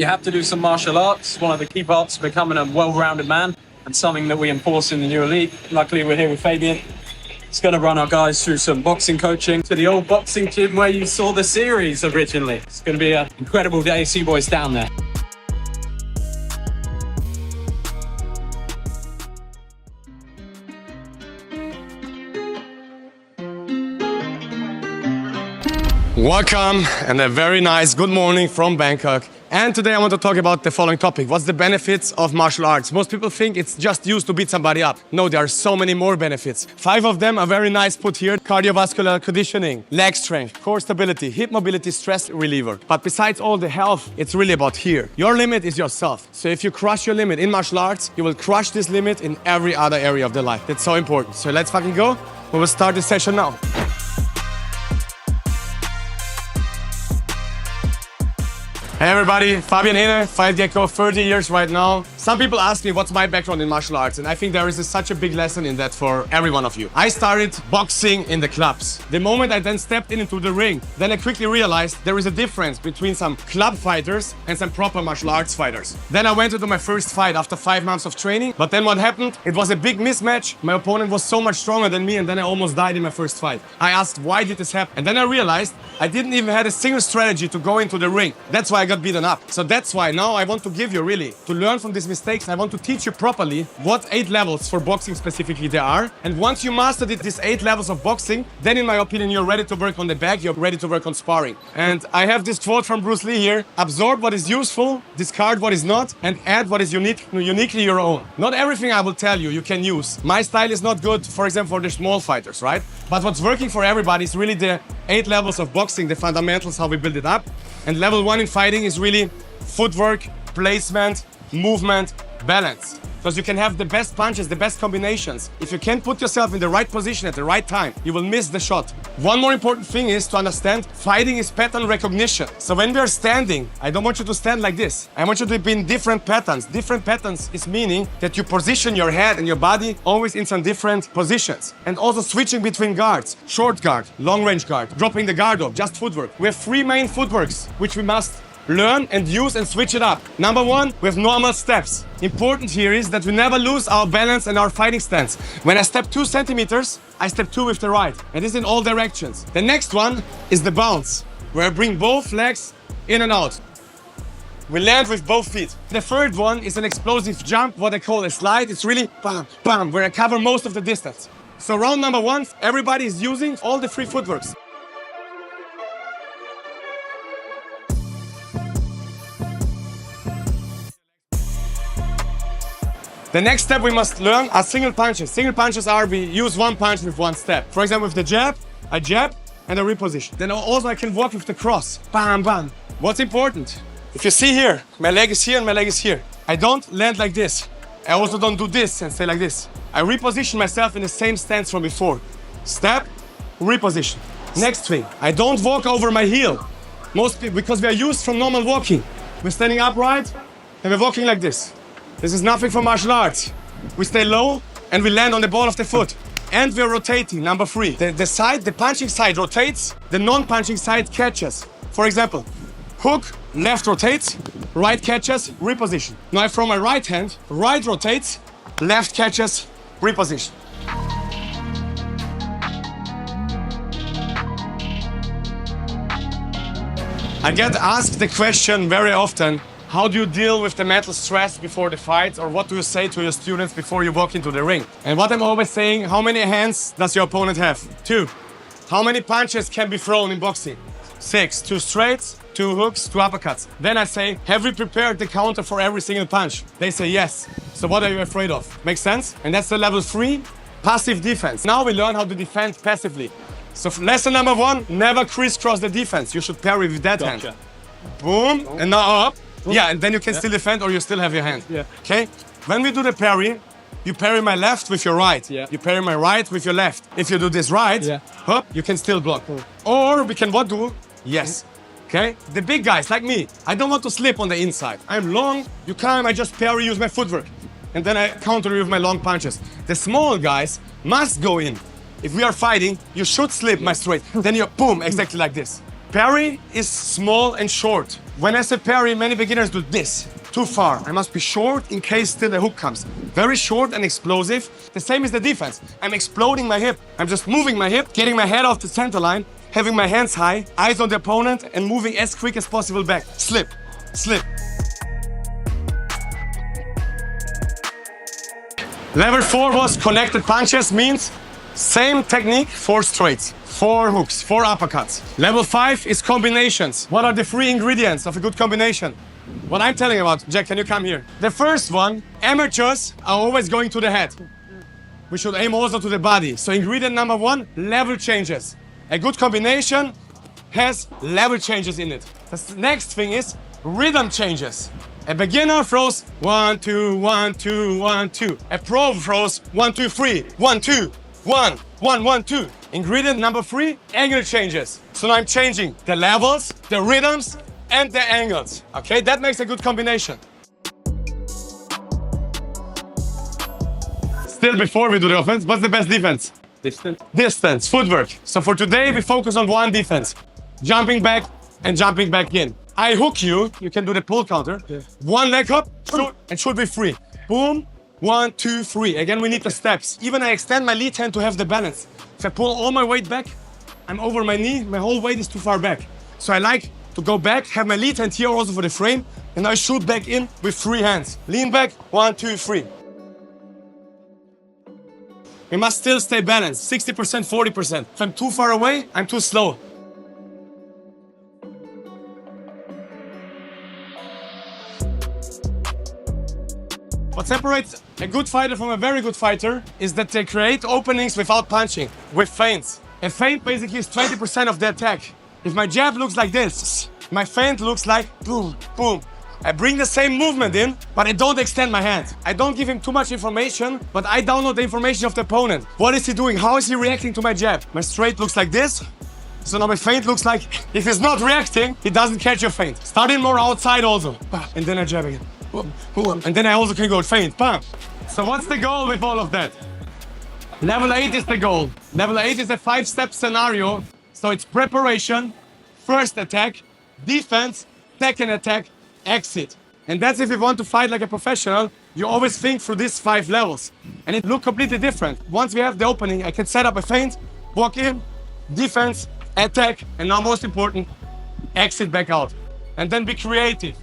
You have to do some martial arts. One of the key parts of becoming a well-rounded man, and something that we enforce in the new elite. Luckily, we're here with Fabian. He's going to run our guys through some boxing coaching to the old boxing gym where you saw the series originally. It's going to be an incredible day. See you boys down there. Welcome and a very nice good morning from Bangkok. And today I want to talk about the following topic. What's the benefits of martial arts? Most people think it's just used to beat somebody up. No, there are so many more benefits. 5 of them are very nice put here. Cardiovascular conditioning, leg strength, core stability, hip mobility, stress reliever. But besides all the health, it's really about here. Your limit is yourself. So if you crush your limit in martial arts, you will crush this limit in every other area of the life. That's so important. So let's fucking go. We will start this session now. Hey everybody, Fabian Hene, Fightgecko, 30 years right now. Some people ask me what's my background in martial arts, and I think there is such a big lesson in that for every one of you. I started boxing in the clubs. The moment I then stepped into the ring, then I quickly realized there is a difference between some club fighters and some proper martial arts fighters. Then I went into my first fight after 5 months of training, but then what happened? It was a big mismatch. My opponent was so much stronger than me, and then I almost died in my first fight. I asked, why did this happen? And then I realized I didn't even have a single strategy to go into the ring. That's why I got beaten up. So that's why now I want to give you really, to learn from these mistakes, I want to teach you properly what 8 levels for boxing specifically there are. And once you mastered these 8 levels of boxing, then in my opinion, you're ready to work on the back, you're ready to work on sparring. And I have this quote from Bruce Lee here: absorb what is useful, discard what is not, and add what is uniquely your own. Not everything I will tell you, you can use. My style is not good, for example, for the small fighters, right? But what's working for everybody is really the 8 levels of boxing, the fundamentals, how we build it up. And level 1 in fighting is really footwork, placement, movement, balance. Because you can have the best punches, the best combinations. If you can't put yourself in the right position at the right time, you will miss the shot. One more important thing is to understand fighting is pattern recognition. So when we are standing, I don't want you to stand like this. I want you to be in different patterns. Different patterns is meaning that you position your head and your body always in some different positions. And also switching between guards. Short guard, long range guard, dropping the guard off, just footwork. We have 3 main footworks which we must learn and use and switch it up. Number 1, we have normal steps. Important here is that we never lose our balance and our fighting stance. When I step 2 centimeters, I step 2 with the right. And this in all directions. The next one is the bounce, where I bring both legs in and out. We land with both feet. The third one is an explosive jump, what I call a slide. It's really bam, bam, where I cover most of the distance. So round number 1, everybody is using all the 3 footworks. The next step we must learn are single punches. Single punches are we use 1 punch with 1 step. For example, with the jab, I jab and I reposition. Then also I can walk with the cross. Bam, bam. What's important? If you see here, my leg is here and my leg is here. I don't land like this. I also don't do this and stay like this. I reposition myself in the same stance from before. Step, reposition. Next thing, I don't walk over my heel. Most people, because we are used from normal walking. We're standing upright and we're walking like this. This is nothing for martial arts. We stay low and we land on the ball of the foot. And we're rotating, number 3. The punching side rotates, the non-punching side catches. For example, hook, left rotates, right catches, reposition. Now I throw my right hand, right rotates, left catches, reposition. I get asked the question very often, how do you deal with the mental stress before the fight, or what do you say to your students before you walk into the ring? And what I'm always saying, how many hands does your opponent have? 2. How many punches can be thrown in boxing? 6. 2 straights, 2 hooks, 2 uppercuts. Then I say, have you prepared the counter for every single punch? They say yes. So what are you afraid of? Makes sense? And that's the level 3, passive defense. Now we learn how to defend passively. So lesson number 1, never crisscross the defense. You should parry with that hand. Boom, and now up. Yeah, and then you can still defend or you still have your hand. Yeah. Okay? When we do the parry, you parry my left with your right. Yeah. You parry my right with your left. If you do this right, hop, you can still block. Or we can what do? Yes. Okay? The big guys like me, I don't want to slip on the inside. I'm long, you come, I just parry, use my footwork. And then I counter you with my long punches. The small guys must go in. If we are fighting, you should slip my straight. Then you boom, exactly like this. Parry is small and short. When I say parry, many beginners do this. Too far. I must be short in case still the hook comes. Very short and explosive. The same is the defense. I'm exploding my hip. I'm just moving my hip, getting my head off the center line, having my hands high, eyes on the opponent, and moving as quick as possible back. Slip, slip. Level 4 was connected punches, means same technique, 4 straights, 4 hooks, 4 uppercuts. Level 5 is combinations. What are the 3 ingredients of a good combination? What I'm telling about, Jack, can you come here? The first one, amateurs are always going to the head. We should aim also to the body. So ingredient number 1, level changes. A good combination has level changes in it. The next thing is rhythm changes. A beginner throws 1, 2, 1, 2, 1, 2. A pro throws 1, 2, 3, 1, 2, 1, 1, 1, 2. Ingredient number 3, angle changes. So now I'm changing the levels, the rhythms, and the angles. Okay, that makes a good combination. Still before we do the offense, what's the best defense? Distance. Distance, footwork. So for today, we focus on one defense. Jumping back and jumping back in. I hook you, you can do the pull counter. Yeah. One leg up, shoot, and should be free. Boom, 1, 2, 3. Again, we need the steps. Even I extend my lead hand to have the balance. If I pull all my weight back, I'm over my knee, my whole weight is too far back. So I like to go back, have my lead hand here also for the frame, and I shoot back in with 3 hands. Lean back, 1, 2, 3. We must still stay balanced, 60%, 40%. If I'm too far away, I'm too slow. What separates a good fighter from a very good fighter is that they create openings without punching, with feints. A feint basically is 20% of the attack. If my jab looks like this, my feint looks like boom, boom. I bring the same movement in, but I don't extend my hand. I don't give him too much information, but I download the information of the opponent. What is he doing? How is he reacting to my jab? My straight looks like this. So now my feint looks like, if he's not reacting, he doesn't catch your feint. Starting more outside also. And then I jab again. And then I also can go feint. So what's the goal with all of that? Level 8 is the goal. Level 8 is a 5-step scenario. So it's preparation, first attack, defense, second attack, exit. And that's if you want to fight like a professional, you always think through these 5 levels. And it looks completely different. Once we have the opening, I can set up a feint, walk in, defense, attack, and now most important, exit back out. And then be creative.